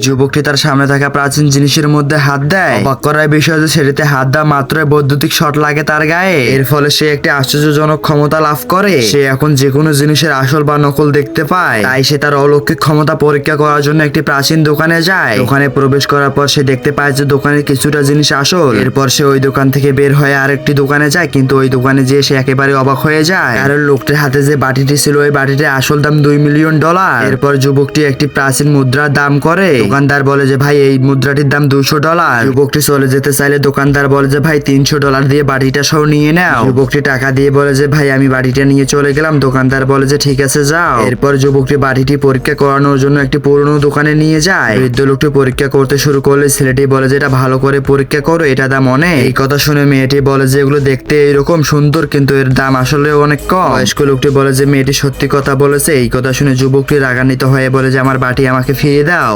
যুবকটি তার সামনে থাকা প্রাচীন জিনিসের মধ্যে হাত দেয়। অবাক করার বিষয় যে সেটিতে হাত দেওয়া মাত্রই বৈদ্যুতিক শট লাগে তার গায়ে। এর ফলে সে একটি আশ্চর্যজনক ক্ষমতা লাভ করে। সে এখন যে কোনো জিনিসের আসল বা নকল দেখতে পায়। তাই সে তার অলৌকিক ক্ষমতা পরীক্ষা করার জন্য একটি প্রাচীন দোকানে যায়। দোকানে প্রবেশ করার পর সে দেখতে পায় যে দোকানের কিছুটা জিনিস আসল। এরপর সে ওই দোকান থেকে বের হয়ে আরেকটি দোকানে যায়, কিন্তু ওই দোকানে যেয়ে সে একেবারে অবাক হয়ে যায়, কারণ লোকটির হাতে যে বাটিটি ছিল ওই বাটিটির আসল দাম $2 মিলিয়ন। এরপর যুবকটি একটি প্রাচীন মুদ্রার দাম করে। দোকানদার বলে যে ভাই এই মুদ্রাটির দাম $200। যুবকটি চলে যেতে চাইলে দোকানদার বলে যে ভাই $300 দিয়ে বাটিটা সহ নিয়ে নাও। যুবকটি টাকা দিয়ে বলে যে ভাই আমি বাটিটা নিয়ে চলে গেলাম। দোকানদার বলে যে ঠিক আছে যাও। এরপর যুবকটি বাটিটি পরীক্ষা করানোর জন্য একটি পুরনো দোকানে নিয়ে যায়। বৃদ্ধ লোকটি পরীক্ষা করতে শুরু করলে ছেলেটি বলে যে এটা ভালো করে পরীক্ষা করো, এটা দাম অনেক। এই কথা শুনে মেয়েটি বলে যে এগুলো দেখতে এইরকম সুন্দর কিন্তু এর দাম আসলে অনেক কম। বয়স্ক লোকটি বলে যে মেয়েটি সত্যি কথা বলেছে। এই কথা শুনে যুবকটি রাগান্বিত হয়ে বলে যে আমার বাটি আমাকে ফিরিয়ে দাও।